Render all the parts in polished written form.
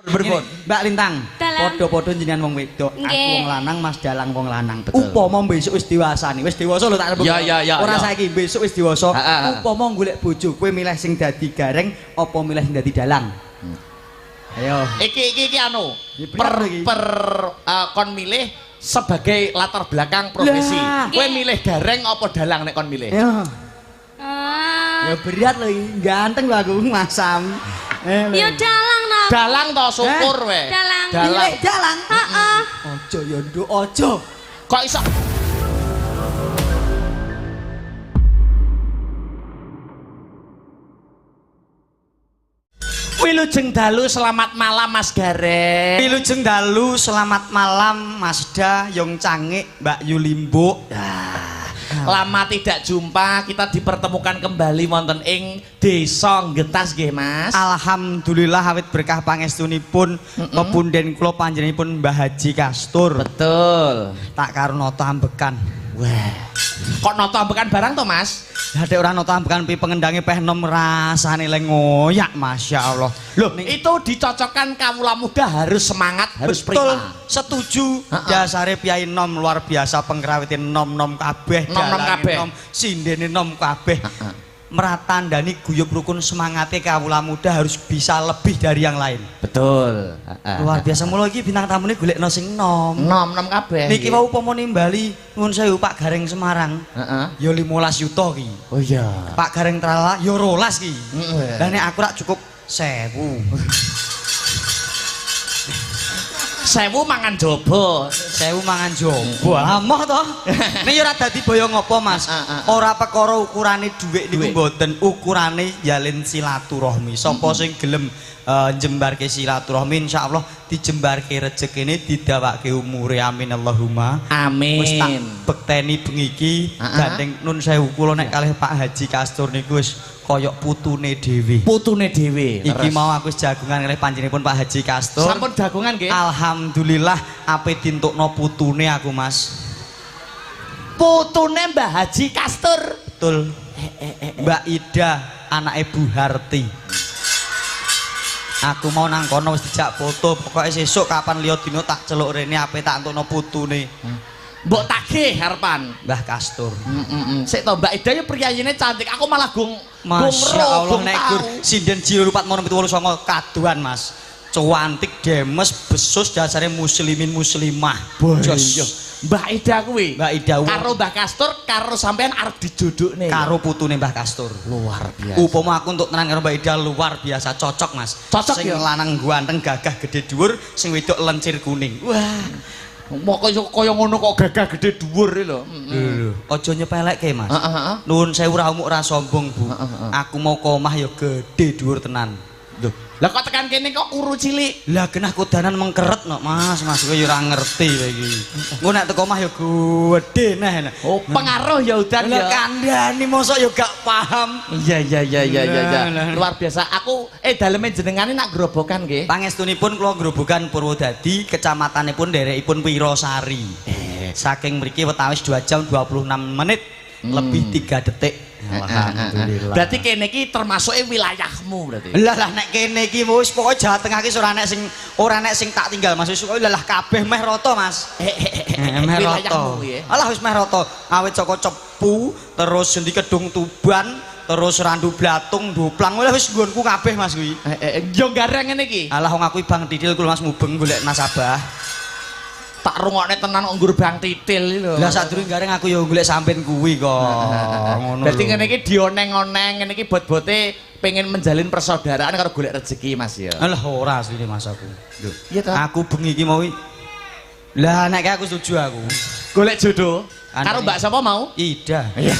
Berbon. Mbak Lintang, podo-podo jenengan wong wedok, aku wong lanang, Mas Dalang wong lanang. Upama besok wis dewasa nih, wis dewasa lho tak Ya ya ya. Ora saiki besok wis dewasa. Upama golek bojo, kowe milih sing dadi gareng apa milih sing dadi dalang? Ayo. Iki anu. Kon milih sebagai latar belakang profesi. Kowe milih gareng apa dalang nek kon milih? Ya berat lho, ganteng lho aku masam. Ya dalang no. Dalang to syukur we. Dalang. Milih dalang. Heeh. Aja ya nduk aja. Kok iso Wilujeng dalu selamat malam Mas Gareng. Wilujeng dalu selamat malam Mas Da, Yong Cangik, Mbak Yulimbo. Lama tidak jumpa, kita dipertemukan kembali wonten ing Desa Getas nggih Mas. Alhamdulillah awit berkah pangestunipun pepunden kula panjenenganipun Mbah Haji Kastur. Betul. Tak karo nata ambekan. Wah. Kok nata ambekan barang to Mas? Lah nek ora nata ambekan pi pengendangé peh nom rasane le ngoyak masyaallah. Loh itu dicocokkan kawula muda harus semangat, harus betul, prima. setuju. Dasare Piyai Nom luar biasa pengrawite nom-nom kabeh, Nom-nom kabeh. nom sindene nom kabeh. Meratandani guyub rukun semangate kawula muda harus bisa lebih dari yang lain. Betul. Luar biasa mulo iki bintang tamune golekno sing nom. Nom-nom kabeh. Niki wau upama nimbali nuwun sewu Pak Gareng Semarang. Ya 15 yuta ki. Oh iya. Pak Gareng Trala ya 12 ki. Heeh. Lah nek aku rak cukup 1000. 1000 mangan jobo. 1000 mangan jobo. Amoh to. Nek ya ora dadi boyo ngopo, Mas. Ora perkara ukurane dhuwit niku mboten, ukurane jalin silaturahmi. Sapa sing gelem njembarke silaturahmi insyaallah dijembarke rezekine didawake umure amin Allahumma Amin. Wis tak bekteni bengi iki gandeng nun sewu kula nek kalih Pak Haji Kastur niku wis koyok putune dhewe. Putune dhewe. Iki mau aku wis jagungan kalih panjenenganipun Pak Haji Kastur. Sampun jagungan nggih? Alhamdulillah ape dintukno putune aku Mas. Putune Mbah Haji Kastur. Betul. Mbak Ida anake Bu Harti. Aku mau nang kono wis dijak foto, pokoke sesuk kapan liya dina tak celuk rene ape tak entukno putune. Mbok tagih harepan Mbah Kastur. Sik to Mbak Ida ya priyayine cantik. Aku malah gung Masya Allah nek gur sinden Jiro 479 kaduan Mas. Cuantik demes besus dasare muslimin muslimah. Jos. Mbak Ida kuwi. Mbak Ida karo Mbah Kastur karo sampean arep dijodhokne. Karo putune Mbah Kastur. Luar biasa. Upama aku untuk tenan karo Mbak Ida luar biasa cocok Mas. Cocok sing ya. lanang ganteng gagah gede dhuwur, sing wedok lencir kuning. Wah. Moko kaya ngono kok gagah gede dhuwur lho. Aja nyepelekke Mas. Nuwun sewu ra umuk ra sombong Bu. Aku mau ke omah ya gede dhuwur tenan. Lho, lah kok tekan kene kok kuru cilik. Lah genah kudanan mengkeret no Mas, Mas kowe ya ora ngerti kowe iki. Engko nek teko omah ya gede neh. Oh, pengaruh ya udan ya. Lah kandhani mosok ya gak paham. Iya. Luar biasa. Aku daleme jenengane nak grobokan nggih. Pangestunipun kula grobogan Purwodadi, kecamatanipun derekipun Wirosari. Saking mriki wetawis 2 jam 26 menit lebih 3 detik. Alhamdulillah. Berarti kene iki termasuke wilayahmu berarti. Lah nek kene iki wis pokoke Jawa Tengah iki ora nek sing tak tinggal Mas. Wis lah kabeh meh rata Mas. Meh rata. Alah wis meh rata. Awit saka Cepu terus Sendi Kedung Tuban terus Randu Blatung Doplang wis nggonku kabeh Mas kuwi. Yo gareng ngene iki. Alah wong aku Bang Titil kula Mas mubeng golek nasabah. Tak rungokne tenan kok nggur Bang Titil lho. Lah sadurunge gareng aku ya golek sampean kuwi kok. Ngono. Dadi ngene iki dioneng-oneng ngene iki bot-bote pengen menjalin persaudaraan karo golek rezeki Mas ya. Alah ora asline Mas aku. Lho, iya ta. aku bengi iki mau lah nek aku setuju aku. Golek jodoh karo Mbak sapa mau? Ida. Iya.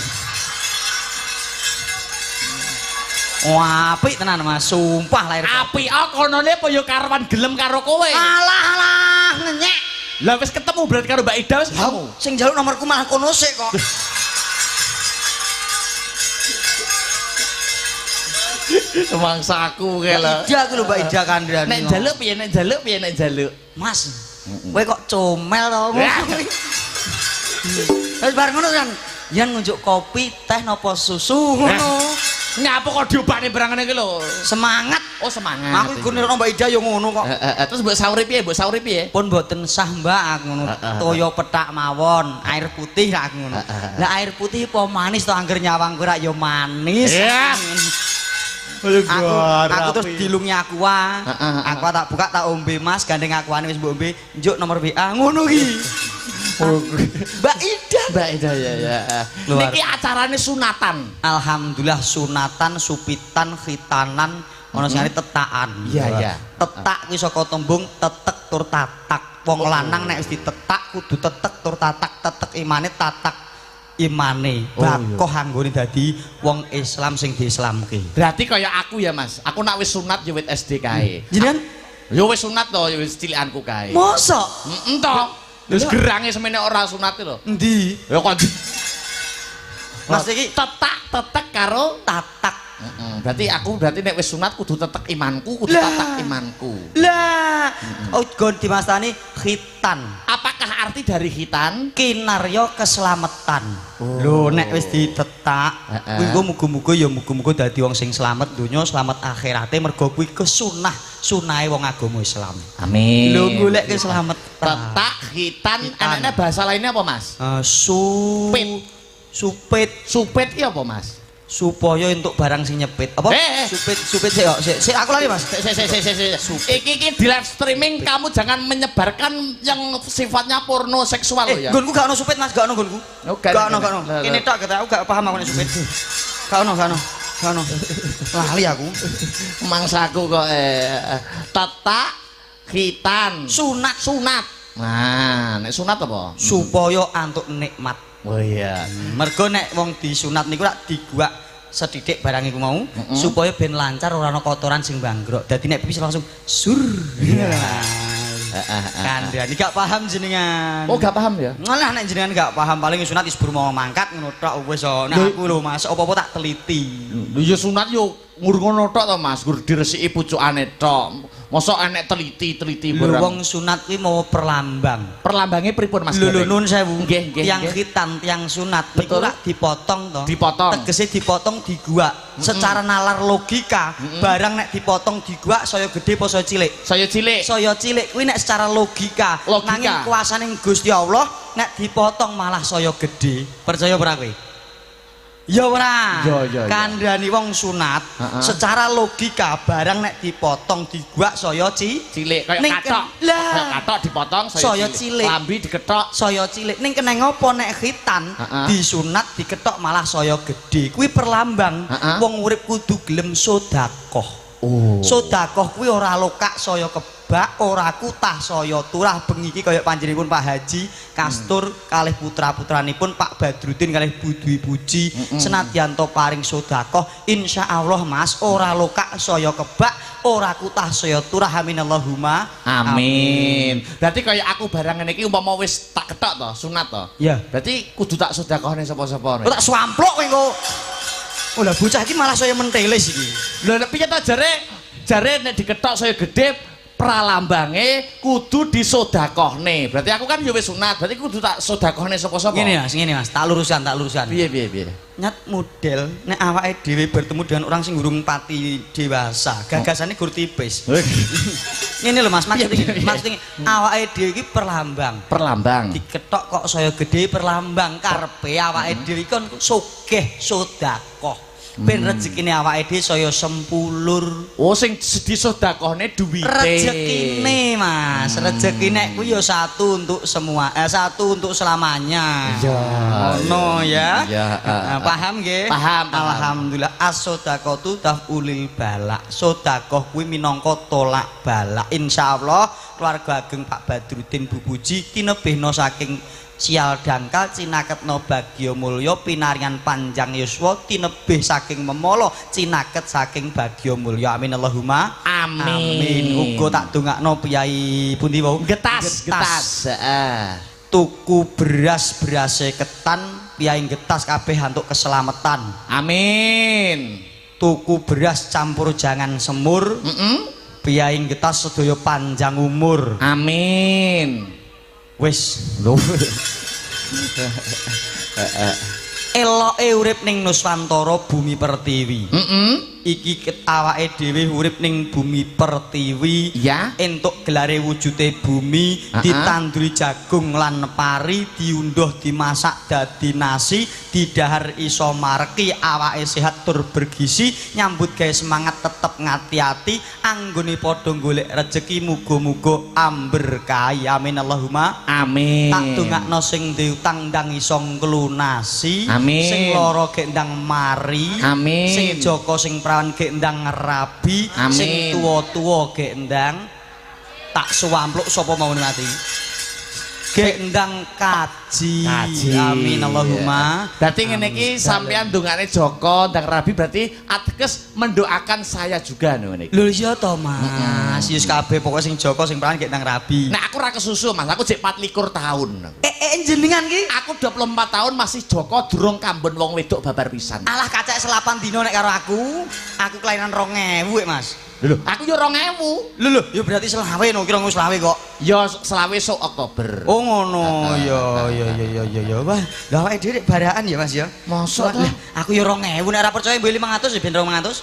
Wah, apik tenan Mas, sumpah lahir. Apik konone apa ya karepan gelem karo kowe? Alah ngenyek. Lah wis ketemu berarti karo Mbak Ida wis ketemu. Sing njaluk nomorku malah kono sik kok. Semangsaku kae lho. Ida aku lho Mbak Ida kandhane. Nek njaluk piye nek njaluk? Mas, kowe kok comel to. Wis bar ngono kan. Yen ngunjuk kopi, teh napa susu ngono. Ngapa kok diobane barang ngene iki lho? Semangat. Oh semangat. Aku iku nirno Mbak Ida yo ngono kok. Terus mbok sahur piye? Mbok sahur piye? Pun mboten sah Mbak aku ngono. Toya pethak mawon, air putih aku ngono. Lah air putih po manis to angger nyawang kuwi rak yo manis. Aku terus dilungi aqua. Aqua tak buka tak ombe Mas, gandeng aquane wis mbok ombe, njuk nomor WA ngono ki. Mbak Ida ya. Niki acarane sunatan. Alhamdulillah sunatan, supitan, khitanan, ana sing tetakan. Iya. Tetak kuwi saka tembung tetek tur tatak. Wong lanang nek wis ditetak kudu tetek tur tatak, tetek imane tatak imane. Bakoh anggone dadi wong Islam sing diislamke. Berarti kaya aku ya Mas. Aku nak wis sunat ya wit SD kae. Jenengan yo wis sunat to ya wis cilikanku kae. Mosok? Heeh. Wis gerange semene ora sunat lho. Endi? Ya kok Mas iki tetek karo tatak. Berarti nek wis sunat kudu tetek imanku, kudu tatak imanku. Lah, gon dimastani khitan. Apakah arti dari khitan? Kinarya keselamatan. Lho nek wis ditetak, kuwi muga-muga ya muga-muga dadi wong sing slamet donya, slamet akhirate mergo kuwi kesunah sunahe wong agama Islam. Amin. Lho golek keslametan. Tetak, khitan, anaknya bahasa lainnya apa Mas? Supit iki apa Mas? Supaya untuk barang sing nyepit. Apa? Supit sik aku lagi Mas. Iki di live streaming kamu jangan menyebarkan yang sifatnya porno seksual ya. Gonku gak ono supit Mas, gak ono gonku. Gak ono. Kene tok aku gak paham aku nek supit. Gak ono. Lali aku. Mangsaku kok tetak, khitan, sunat. Nah, nek sunat apa? Supaya antuk nikmat. Oh iya. Mergo nek wong disunat niku lak diguak sedidik barang iku mau supaya ben lancar ora ana kotoran sing banggrok. Dadi nek bisa langsung sur. Kandhani gak paham jenengan. Oh gak paham ya? Ngalah nek jenengan gak paham paling sunat wis mau mangkat ngono tok wis. Nah aku lho Mas, apa-apa tak teliti. Lho ya sunat yo ngono tok to Mas, gur diresiki pucukane tok. Mosok enek teliti barang. Lho wong sunat kuwi mau perlambang. Perlambange pripun Mas? Lho nun sewu. Nggih. Yang khitan, yang sunat niku lak dipotong to. Dipotong. Tegese dipotong diguak. Secara nalar logika, barang nek dipotong diguak saya gede apa saya cilik? Saya cilik. Kuwi nek secara logika. Nanging kuasaning Gusti Allah nek dipotong malah saya gede. Percaya ora kowe? Ya ora. Kandhani wong sunat secara logika barang nek dipotong diguak saya cilik kaya kathok. Kathok dipotong saya cilik. Lambi diketok saya cilik. Ning keneng apa nek khitan disunat diketok malah saya gede. Kuwi perlambang wong urip kudu gelem sedekah. Sedekah kuwi ora lokak saya kebak, ora kutah saya turah bengi iki kaya panjenenganipun Pak Haji Kastur kalih putra-putranipun Pak Badrudin kalih Bu Dwi Puji senadyan to paring sedekah insyaallah Mas ora lokak saya kebak, ora kutah saya turah aminallahumma amin. Berarti kaya aku barang ngene iki umpama wis tak ketok to, sunat to. Iya. Berarti kudu tak sedekahne sapa-sapa. Tak swamplok kowe engko. Oh lah bocah iki malah saya menteles iki. Lho nek piye ta jare nek diketok saya gede pralambange kudu disedekahne. Berarti aku kan ya wis sunat, berarti kudu tak sedekahne sapa-sapa. Ngene Mas, tak lurusan. Piye? Nyat model nek awake dhewe bertemu dengan orang sing urung pati dewasa, gagasane gur tipis. Ngene lho Mas, maksudnya awake dhewe iki perlambang. Diketok kok saya gede perlambang karepe awake dhewe kon sugih sedekah. Ben rezekine awake dhewe saya sempulur. Oh sing disedekahne duwite. Rezekine Mas, rezeki nek kuwi ya satu untuk semua, satu untuk selamanya. Iya. Ono ya. Iya. Paham nggih? Paham. Alhamdulillah as-shadaqatu taf'ulil bala. Sedekah kuwi minangka tolak bala. Insyaallah keluarga ageng Pak Badrudin Bu Puji kinebihna saking sial dangkal cinaketno bagya mulya pinaringan panjang yuswa tinebih saking memolo cinaket saking bagya mulya amin Allahumma amin. Uga tak dongakno piyai pundi wau getas. Tuku berase ketan piyai getas kabeh antuk keselamatan amin. Tuku beras campur jangan semur piyai getas sedaya panjang umur amin. Wis lho. Eloke urip ning Nuswantara bumi pertiwi. iki awake dhewe urip ning bumi pertiwi ya entuk gelare wujude bumi ditanduri jagung lan pari diunduh dimasak dadi nasi didahar iso mareki awake sehat tur bergizi nyambut gawe semangat tetep ngati-ati anggone padha golek rejeki muga-muga amberkahi amin Allahumma amin tak dongakno sing diutang ndang iso nglunasi amin sing lara gek ndang mari amin sing Joko sing prawan gek ndang ngerabi sing tuwa-tuwa gek ndang tak suwampluk sapa mau mati gek ndang kaji amin Allahumma berarti ngene iki sampean dongane Joko ndang rabi berarti ateges mendoakan saya juga ngene iki lho iya to Mas yus kabeh pokoke sing Joko sing prawan gek ndang rabi nah aku ra kesusu Mas aku jek 24 tahun jenengan ki aku 24 tahun masih Joko durung kambon wong wedok babar pisan alah kacek selapan dino nek karo aku kelainan 2000 Mas lho aku yo 2000 lho ya berarti selawe no kira selawe kok ya selawe sok Oktober oh ngono ya wah lha awake dhewe baraan ya Mas ya mosok aku yo 2000 nek ora percaya mbeli 500 ya ben 200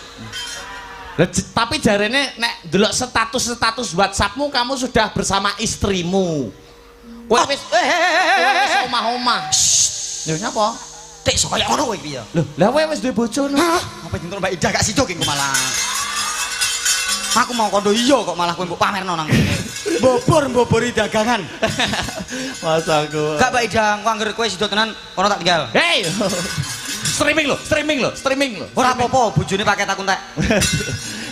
tapi jarene nek ndelok status WhatsAppmu kamu sudah bersama istrimu kowe wis omah-omah lho nyapa tek kaya ngono kowe iki ya lho lha kowe wis duwe bojo no apa dinten Mbak Ida gak sido ki malah aku mau kondo iya kok malah kowe mbok pamerno nang kene bobor-bobori dagangan masaku gak Mbak Ida kok anggere kowe sido tenan kono tak tinggal hei streaming lo ora apa-apa bojone paket aku entek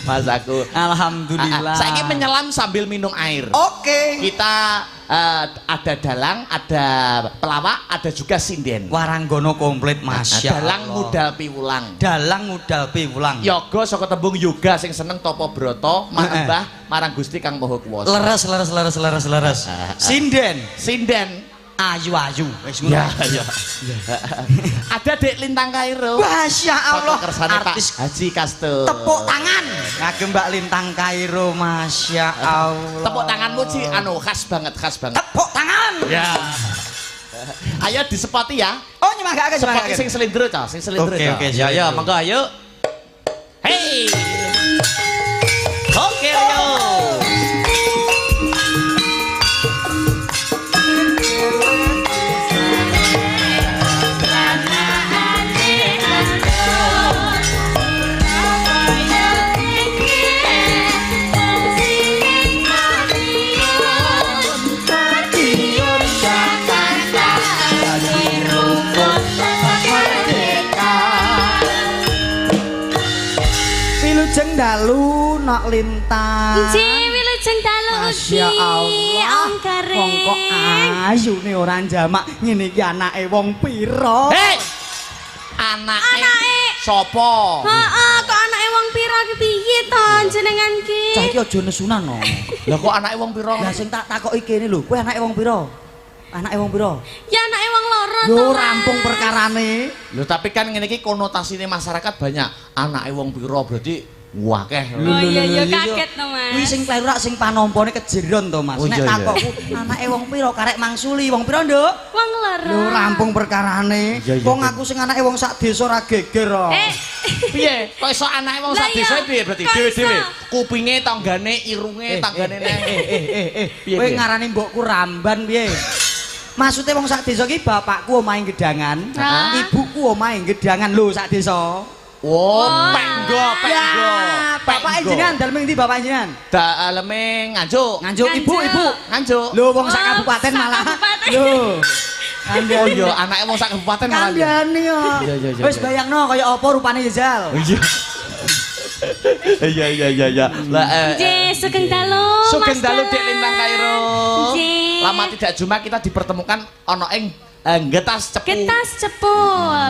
masaku alhamdulillah saiki menyelam sambil minum air oke kita ada dalang, ada pelawak, ada juga sinden. Waranggono komplit masya dalang Allah. Mudal piwulang. Dalang mudal piwulang. Yoga saka tembung yoga sing seneng tapa brata manembah marang Gusti Kang Maha Kuwasa. Leres. Sinden ayu wis ngono. Ya. Ada Dek Lintang Kairo. Masya Allah artis Haji Kasto. Tepuk tangan ngagem Mbak Lintang Kairo masya Allah. Tepuk tanganmu Ci khas banget. Tepuk tangan. Ya. Ayo disepati ya. Oh nyemangake sing selindro ta, Oke, ya monggo ayo. Hey. Oke ayo. Dalu nak lintang Wilujeng dalu Masya Allah Om Gareng wong kok ayu nih orang jamak ngene iki anake wong pira hei anake sapa heeh kok anake wong pira ki piye to jenengan ki cah iki aja nesunan no lha kok anake wong pira lah sing tak takoki kene lho kowe anake wong pira ya anake wong loro to lho rampung perkarane lho tapi kan ngene iki konotasine masyarakat banyak anake wong pira berarti wakeh. Oh iya kaget to Mas. Kuwi sing kleru rak sing panompone kejeron to Mas. Nek takokku anake wong pira karek mangsuli wong pira Nduk? Wong loro. Lho rampung perkarane. Wong aku sing anake wong sak desa ora geger kok. Piye? Kok iso anake wong sak desa piye berarti dhewe-dhewe? Kupinge tanggane irunge tanggane neh. Kowe ngarani mbokku Ramban piye? Maksudnya wong sak desa ki bapakku omahe Gedangan, ibuku omahe Gedangan lho sak desa. Oh, penggo. Bapak jenengan dalem ndi bapak jenengan? Daleme Nganjuk. Ibu. Nganjuk. Lho wong sak kabupaten malah. Lho. Oh iya, anake wong sak kabupaten malah. Kandhane yo. Wis bayangno kaya apa rupane Jezal. Iya. Lah Sugeng dalu Dek Lintang Kairo. Lama tidak jumpa kita dipertemukan ana ing Getas cepu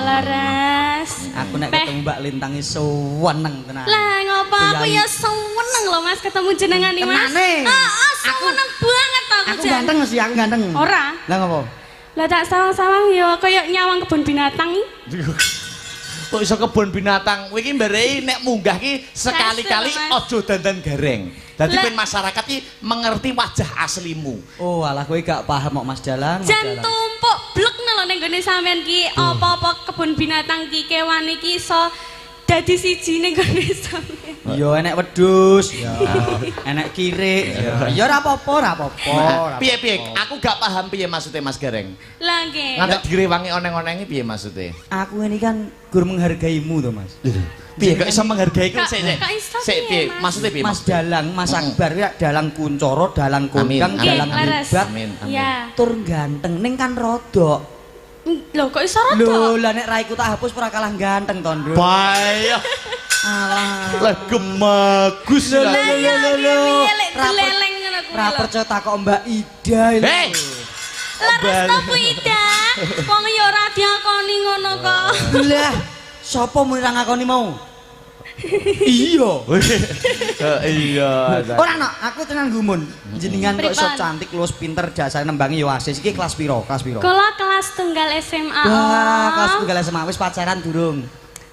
laras. Aku nek ketemu Mbak Lintang iki seneng tenan. Lah ngopo aku ya seneng lho Mas ketemu jenengan iki Mas. Heeh, seneng banget aku ganteng sih, aku ganteng. Ora. Lah ngopo? Lah tak sawang-sawang ya kaya nyawang kebun binatang iki. Kok iso kebun binatang? Kowe iki mbarei nek munggah ki sekali-kali aja dandan gareng. Dadi ben masyarakat ki mengerti wajah aslimu. Oh, alah kowe gak paham kok Mas Dalang. Jan tumpuk blek lho ning gone sampean ki apa-apa kebun binatang ki kewan iki iso dadi siji ning gone sampean. Ya enek wedhus, ya enek kirik, ya ora apa-apa, ora apa-apa. Piye aku gak paham piye maksudnya Mas Gareng. Lah nggih. Ngantek direwangi oneng-onengi piye maksudnya? Aku ini kan gur menghargaimu to, Mas. Piye kok iso menghargai ku sik Kak iso sik piye maksudnya piye Mas Dalang, Mas Akbar ya dalang kuncoro, dalang kondang, Nggih, dalang leres. hebat. Amin. Ya. Tur ganteng ning kan rodok. Lho kok iso rada? Lho, lah nek raiku tak hapus ora kalah ganteng to, Nduk. Bayah. Alah. Lah gemagus Lho, lah. lho, lho, lho, lho. Lek deleleng ngono kuwi. Ra percaya takok Mbak Ida lho. Hei. Leres to Bu Ida. Wong ya ora diakoni ngono kok. Lah, sapa muni ra ngakoni mau? Iya. Iya. Ora no, aku tenan gumun. Jenengan kok iso Pripun? cantik luwes pinter dasare nembangi yo asis. Iki kelas piro? Kelas piro? Kula kelas tunggal SMA. Wah, kelas tunggal SMA wis pacaran durung?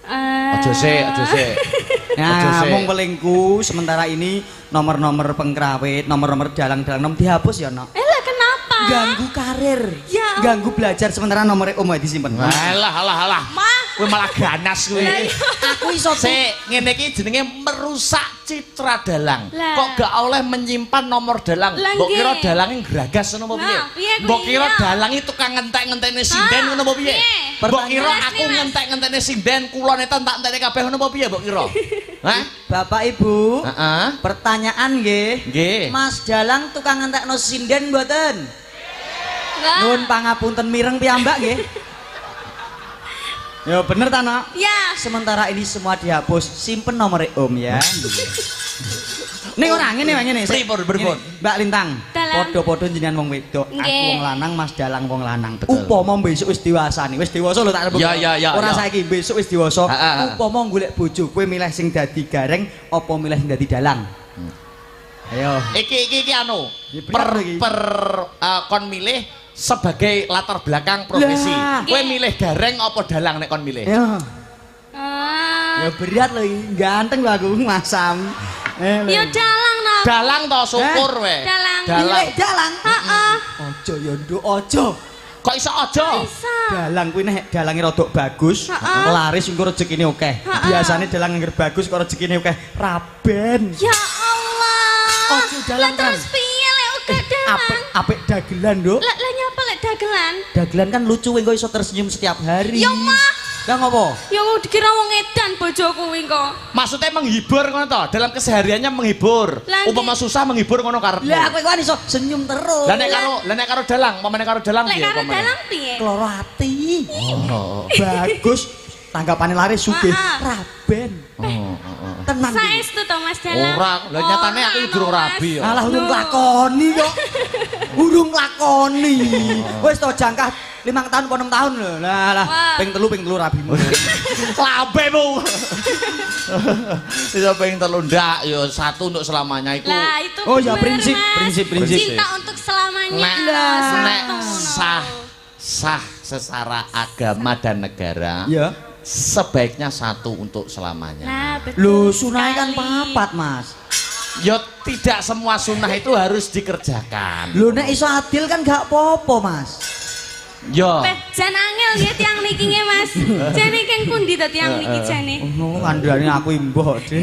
Aja sik. Nah, sik. mung pelingku sementara ini nomor-nomor pengkrawit, nomor-nomor dalang-dalang nom dihapus ya, Nok. Lah kenapa? Ganggu karir. Ya. Ganggu belajar sementara nomornya Om disimpen. Alah. Mah. Kowe malah ganas kowe. Aku iso Sik, ngene iki jenenge merusak citra dalang. Lah. Kok gak oleh menyimpan nomor dalang? Lah, Mbok kira nggih. dalange gragas ngono apa piye? Nah, piye kuwi, Mbok kira iya. dalange tukang ngentek-ngentekne sinden ngono apa piye? piye? Mbok kira Pertanyaan aku nih, Mas. ngentek-ngentekne sinden, kula netan tak entekne kabeh ngono apa piye mbok kira? Hah? Bapak Ibu, Heeh. pertanyaan nggih. Nggih. Mas Dalang tukang ngentekno sinden mboten? Lah. Nuwun pangapunten mireng piyambak nggih. Ya bener ta, Nok? Ya. Sementara ini semua dihapus, simpen nomor Om ya. Ning ora ngene. Pripun? Ngene, Mbak Lintang. Dalang. Padha-padha jenengan wong wedok, aku Nggih. wong lanang, Mas Dalang wong lanang. Betul. Upama besok wis dewasa nih, wis dewasa lho tak rebut. Ya. Ora saiki besok wis dewasa. Ha. Upama golek bojo, kowe milih sing dadi gareng apa milih sing dadi dalang? Ayo. Iki anu. Ya, bener iki. Kon milih sebagai latar belakang profesi. Lah. Kowe milih gareng apa dalang nek kon milih? Ayo. Ah. Ya berat lho iki. Ganteng lho aku masam. Ya dalang no. Dalang to syukur we. Dalang. Milih dalang. Heeh. Ojo ya nduk, ojo. Kok iso aja? Bisa. Dalang kuwi nek dalange rodok bagus, Ha-ha. laris engko rezekine akeh. Ha-ha. Biasane dalang angger bagus kok rezekine akeh. Raben. Ya Allah. Ojo dalang, Lah terus piye lek uga dalang? Apik dagelan, Nduk. Lah nyapa lek dagelan? Dagelan kan lucu engko iso tersenyum setiap hari. Ya mah. Lah ngopo? Ya mau dikira wong edan bojoku kuwi kok. Maksudnya menghibur ngono to? Dalam kesehariannya menghibur. Lah, Umpama susah menghibur ngono karepmu. Lah kowe kan iso senyum terus. Lah nek karo dalang, umpamane karo dalang Lek piye karo umpamane? dalang piye? Kloro ati. Oh. Bagus. Tanggapane laris sugih. Ha-ha. Raben. Oh. Tenan. iki. Saestu to Mas Dalang. Ora, lha nyatane aku iki durung rabi ya. Alah urung lakoni kok. Urung lakoni. Wis to jangkah 5 tahun apa 6 tahun lho. Lah Wah. ping telu rabimu. Lambemu. Bisa pengen telu ndak ya satu untuk selamanya iku. Lah itu Oh ya bener, prinsip, Mas. prinsip. Cinta untuk selamanya. Nek loh, nek satu. sah secara agama dan negara. Ya. Sebaiknya satu untuk selamanya. Nah, betul. Lho sunai kan sekali. papat, Mas. Ya tidak semua sunnah itu harus dikerjakan. Lho nek iso adil kan gak apa-apa, Mas. Ya. Beh, jan angel nggih tiyang niki nggih, Mas. Jane keng pundi to tiyang niki jane? Oh, kandhane aku imbuh, Dik.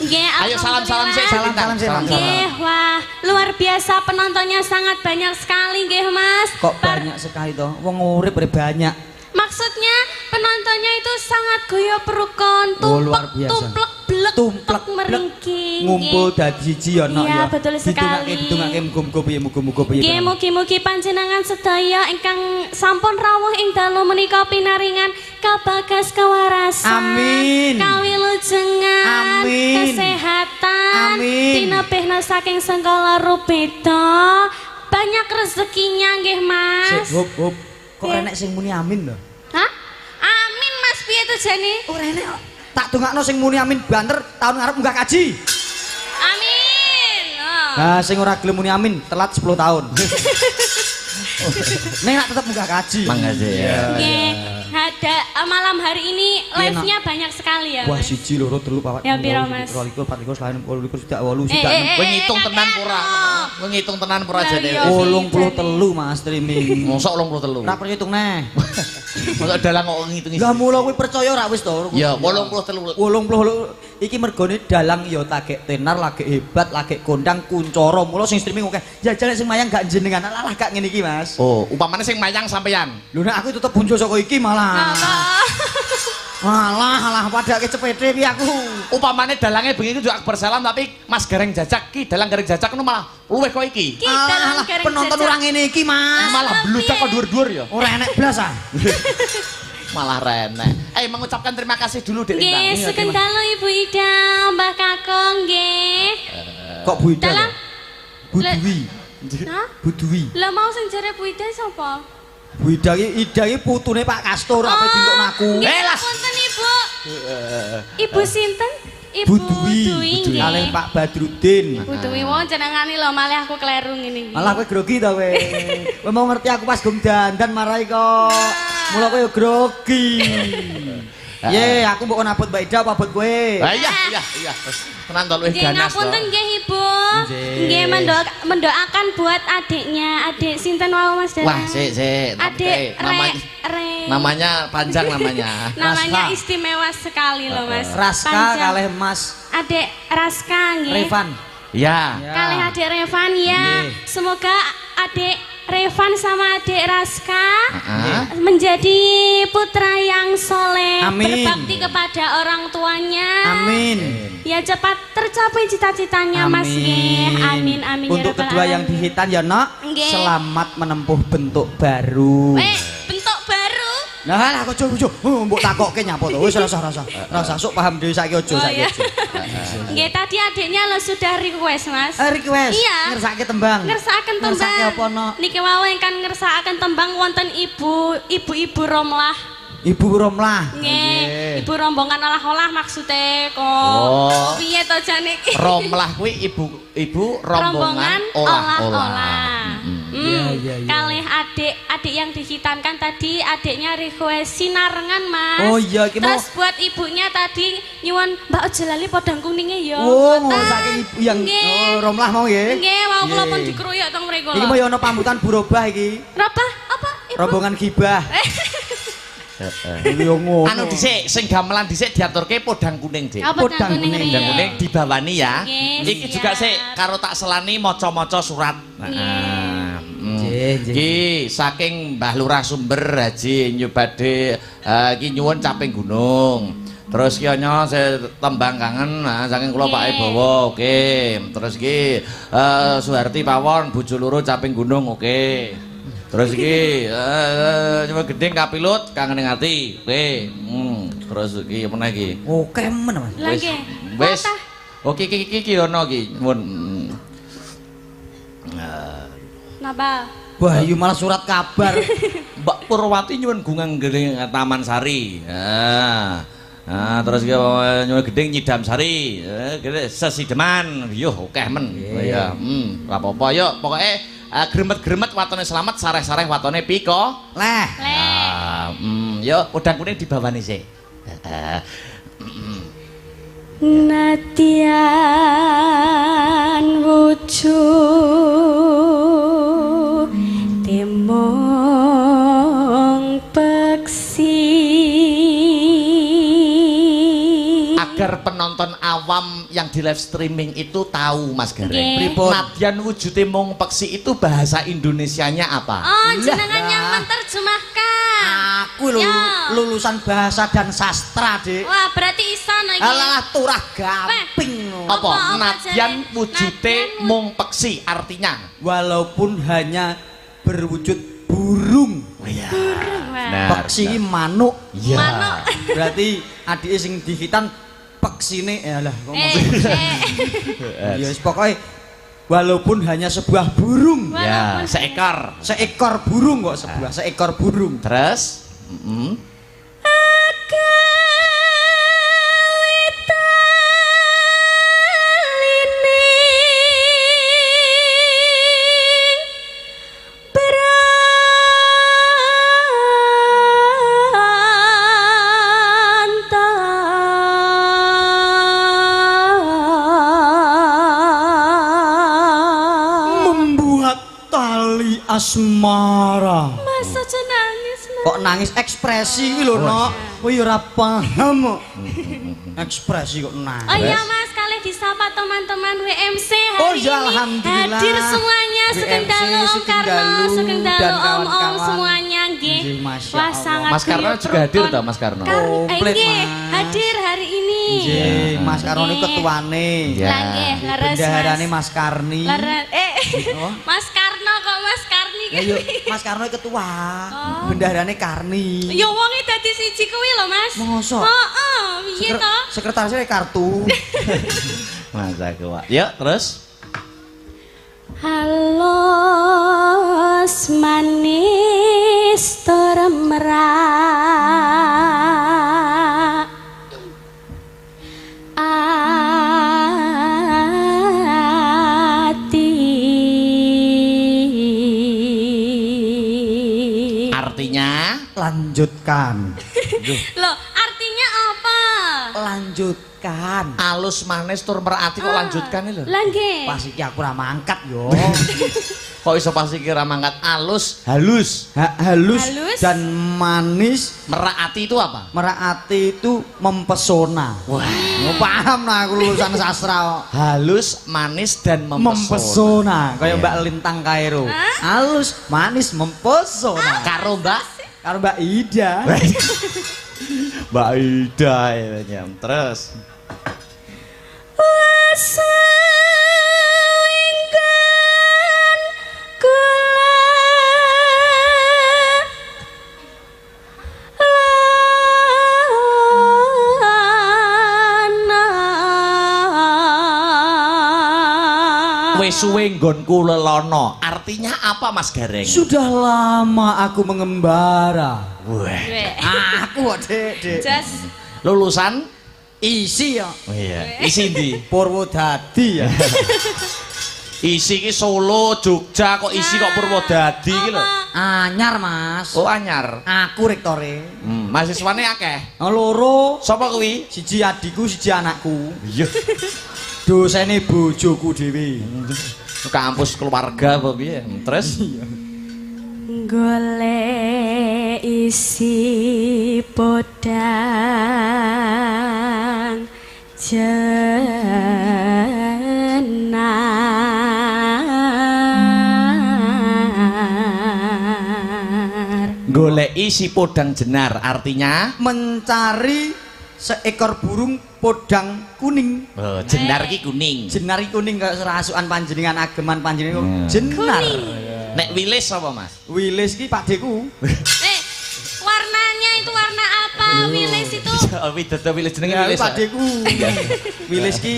Nggih, Ayo salam-salam sik, Salam-salam sik, Mas. Nggih, wah, luar biasa penontonnya sangat banyak sekali nggih, Mas. Kok banyak sekali toh? Wong urip banyak. Maksudnya penontonnya itu sangat goyo perukon, Oh, luar biasa. tumplek blek, Tumplek tek meringking. ngumpul dadi siji ya, Nok Iya, ya. betul sekali. Ditungake muga-muga piye muga-muga piye. Nggih, mugi-mugi panjenengan sedaya ingkang sampun rawuh ing dalu menika pinaringan kabagas kawarasan, Amin. kawilujengan, Amin. kesehatan, Amin. tinebehna saking segala rupeda, banyak rezekinya nggih, Mas. Hop hop. Kok Nggih. enek sing muni amin lho? Hah? Amin, Mas, piye to jane? Ora enek kok. Tak dongakno sing muni amin banter tahun ngarep munggah kaji. Amin. Oh. Nah, sing ora gelem muni amin telat 10 tahun. Nek nak tetep munggah kaji. Mangga ya. Nggih, ada malam hari ini Iya, live-nya banyak sekali ya. Wah, Mas. 1 2 3 4 5 Ya, piro, Mas? 24 25 26 28 Eh, 29 Kowe ngitung tenan pura. kakek. Kowe ngitung tenan pura Lah, jane. iya. 83 Mas streaming. Mosok 83. Ora perlu hitung neh. Mosok dalang kok ngitung. Lah mula kowe percaya ora wis to? Ya 83. 80 iki mergone dalang ya tagek tenar, lagi hebat, lagi kondang kuncoro. Mula sing streaming oke. Jajal sing mayang gak jenengan. Alah gak ngene iki, Mas. Oh, upamane sing mayang sampeyan. Lho nek aku tetep bunjo saka iki malah. Alah padake cepete iki aku. Upamane dalange bengi iku Akbar Salam tapi Mas Gareng Jajak ki dalang Gareng Jajak ngono malah luwih kok iki. Alah penonton orang ngene iki, Mas. Malah bludak kok dhuwur-dhuwur ya. Ora enek blas ah. Malah renek. Mengucapkan terima kasih dulu Dek Lintang. Nggih, sugeng dalu Ibu Ida, Mbah Kakung nggih. Kok Bu Ida? Dalang. Bu Dwi. Hah? Bu Dwi. Lah mau sing jare Bu Ida sapa? Bu Ida iki putune Pak Kastur apa dintok aku. Nggih, lah. punten Ibu. Ibu sinten? Ibu Bu Dwi. nggih. Kalih Pak Badrudin. Bu Dwi wong jenengane lho malih aku kleru ngene iki. Malah kowe grogi to kowe. Kowe mau ngerti aku pas gum dandan marai kok. Mula kowe yo grogi. Ye, aku mbok nabut Mbak Ida apa abot kowe? Iya. Tenan to luwih Nggih, ganas to. ngapunten nggih Ibu. Nggih. Nggih mendoakan buat adiknya. Adik sinten wau Mas Dara? Wah, sik. Adik Namanya panjang namanya. Namanya Raska. istimewa sekali loh Mas. Raska Panjang. kalih Mas Adik Raska nggih. Revan. Ya. Kalih adik Revan ya. Nggih. Semoga adik Revan sama adik Raska Heeh. menjadi putra yang soleh, Amin. berbakti kepada orang tuanya. Amin. Ya cepat tercapai cita-citanya Mas nggih. Amin amin ya Untuk rabbal kedua yang alamin. dihitan ya nak, Nggih. selamat menempuh bentuk baru. Bentuk baru. Nah lah ojo mbok takokke nyapa to. Wis rasa. Rasa sok paham dhewe saiki ojo Oh, saiki. iya. Nggih tadi adiknya lo sudah request Mas. Request Iya. ngersake tembang. Ngersakaken tembang. Ngersake apa no? Niki wau ingkang ngersakaken tembang wonten ibu-ibu Romlah. Ibu Romlah. Nggih, ibu rombongan olah-olah maksudnya kok. Oh. Piye to jane iki? Romlah kuwi ibu rombongan olah-olah. Iya. Kalih adik yang dihitankan tadi adiknya request sinarengan Mas. Oh iya, iki mau- Terus buat ibunya tadi nyuwun Mbak Ojo lali podang kuningnya ya. Oh, Mboten. ngersake ibu yang Nggih. Romlah mau ya. Nggih, wau kula pun Nggih. dikeroyok teng mriku Iki lho. mau ya ono pambutan burobah iki. Apa? Apa? Ibu? Rombongan gibah. Yo ngono. Anu dhisik sing gamelan dhisik diaturke podang kuning, Dik. Apa Podang kuning kuning. Podang riyo? kuning dibawani ya. Nggih, Iki juga siap. sik karo tak selani maca-maca surat. Nggih. Iki saking Mbah Lurah Sumber Haji Nyubade iki nyuwun caping gunung. Terus ki ana tembang kangen saking kula Pak Bowo, oke. Terus iki Suharti Pawon bojo loro caping gunung, oke. Terus iki nyuwun gedeng kapilut kangen ati, oke. Terus iki meneh iki. Oke men Mas. Lah nggih. Wis. Watah. Oke iki ana iki nyuwun. Napa? Wah, iya malah surat kabar. Mbak Purwati nyuwun gungang gedeng Taman Sari. Nah, terus ki nyuwun gedeng Nyidam Sari. Gede Sesideman. Yo akeh men. Ya, ora apa-apa yo. Pokoke gremet-gremet watone selamat, sareh-sareh watone piko. Leh. Yo udang kuning dibawani sik. Natian wujud timong peksi Agar penonton awam yang di live streaming itu tahu Mas Gareng. Nggih. Pripun? Nadian wujude mung peksi itu bahasa Indonesianya apa? Oh jenengan Lah. yang menerjemahkan. Aku lho Ya. lulusan bahasa dan sastra, Dik. Wah berarti iso iki. Alah turah gamping. Apa? Apa Nadian jane? wujude Nadian mung peksi artinya. Walaupun hanya berwujud burung. Iya. Wah. Nah, Peksi iki manuk. Iya. Manuk. Berarti adike sing dihitan peksine lah ngomong. Ya wis pokoke walaupun hanya sebuah burung. Ya, Walaupun seekor. Seekor burung kok seekor burung. Terus, Membuat tali asmara. Mas aja nangis Mas. Kok nangis ekspresi iki lho, Nok. Kowe ya ora paham kok. Ekspresi kok nangis. Oh iya Mas, kali disapa teman-teman WMC hari Oh ya, ini alhamdulillah. hadir semuanya, sugeng dalu Om Karno, sugeng dalu Om semuanya nggih. Wah sangat Mas Karno juga hadir toh Mas Karno? Komplit, nggih, Mas. hadir hari ini. Nggih, Mas Karno ini ketuane. Ya. Lah nggih, leres Bendaharane Mas Karni. Mas Karno kok Mas Karni Ya yuk, Mas Karno ketua. Bendaharane Karni. Ya wonge dadi siji kuwi lho Mas. Mosok? Heeh, piye to? Sekretarisnya kartu. Masa kuat. Yuk, terus. Halos manis tur merak ati. Artinya Lanjutkan. Loh, artinya apa? Lanjutkan. alus manis tur merati kok lanjutkan iki lho. Lah nggih. Pas iki aku ora mangkat yo. Kok iso pas iki ra mangkat alus, halus. Halus dan manis. Merati itu apa? Merati itu mempesona. Wah, Paham nah aku lulusan sastra. halus, manis dan mempesona. Mempesona, kayak Iya. Mbak Lintang Kairo. Halus, manis, mempesona. Karo Mbak Karo Mbak Ida. Mbak Ida ya. Terus Sainggan kula wis suwe nggonku lelono. Artinya apa Mas Gareng? Sudah lama aku mengembara. Wah. Aku kok, Dek. Jas Lulusan? Isi ya. Oh iya. Isi ndi? Purwodadi ya. Isi ki Solo, Jogja kok isi kok Purwodadi iki lho. Anyar, Mas. Oh anyar. Aku rektore. Mahasiswane akeh. Loro, Sapa kuwi? siji adikku, siji anakku. Iya. Dosene bojoku dhewe. Kampus keluarga apa piye? Terus golek isi podang jenar. golek isi podang jenar artinya Mencari seekor burung podang kuning. oh, jenar ki kuning. Jenar iki kuning kayak serasukan panjenengan ageman panjenengan. Jenar. Nek wilis apa Mas? Wilis ki pakdeku. Warnanya itu warna apa? Wilis itu Widodo wilis jenenge Ya, wilis. pakdeku. Wilis ki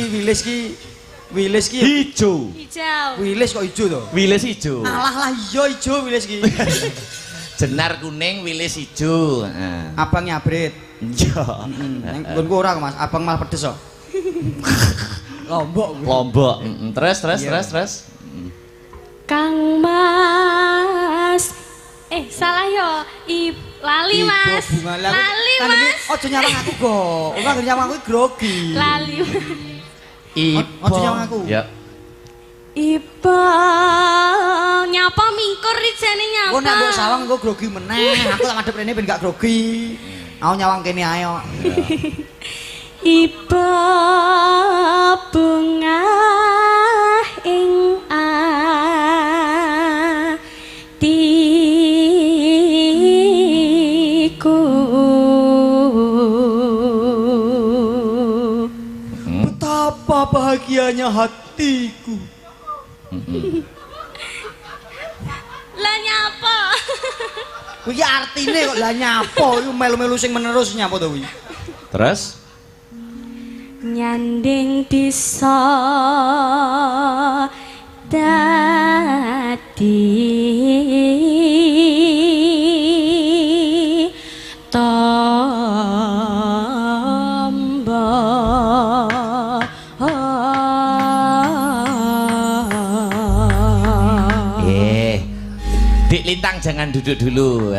Hijau. hijau. Wilis kok ijo to? Wilis hijau. Alah lah iya ijo wilis ki. Jenar kuning, wilis hijau. Heeh. Abang nyabrit. Iya. Nang nggonku ora Mas, abang malah pedes kok. Lombok. Lombok. Terus. Kang Mas. Salah yo. Lali Mas. Lali Mas. Ojo nyawang aku kok. Ora nyawang aku grogi. Lali. Ojo nyawang aku. Ya. Iba nyapa mingkur rijane nyapa. Kok nek mbok sawang engko grogi meneh. Aku tak madhep rene ben gak grogi. Aku nyawang kene ae kok. Iba bunga ing atiku. Betapa bahagianya hatiku. Lah nyapa? Kuwi artine kok lah nyapo iku melu-melu sing menerus nyapo to kuwi. Terus Nyanding bisa dadi tombo. Dik Lintang jangan duduk dulu.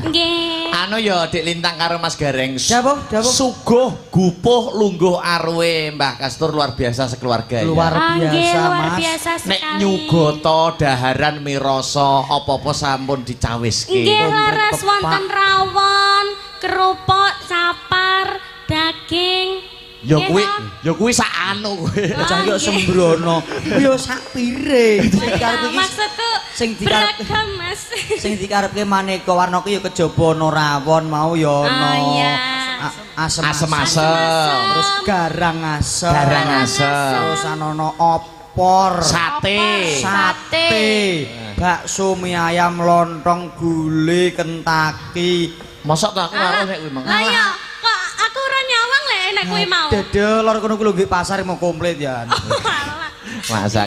Nggih. Anu ya Dik Lintang karo Mas Gareng. Dawuh. Suguh gupuh lungguh arwe Mbah Kastur luar biasa sekeluarga ya. Luar biasa, luar Mas. biasa sekali. Nek nyugoto daharan mirasa apa-apa sampun dicawiske. Nggih laras wonten rawon, kerupuk, sapar, daging. Ya kuwi sak anu kuwi. Bocah yo sembrono. Yo sak piring. Maksudku beragam Mas. Sing dikarepke maneka warna ku yo kejaba ana rawon mau yo ana asem-asem. Terus garang asem. Terus ana opor. Sate. Bakso mie ayam lontong gulai Kentucky. Mosok tak karo nek kuwi mang. Lah iya, kok aku ora nyawang lek nek kuwi mau. Dedel lor kono ku lho nggih pasar mau komplit ya. Masa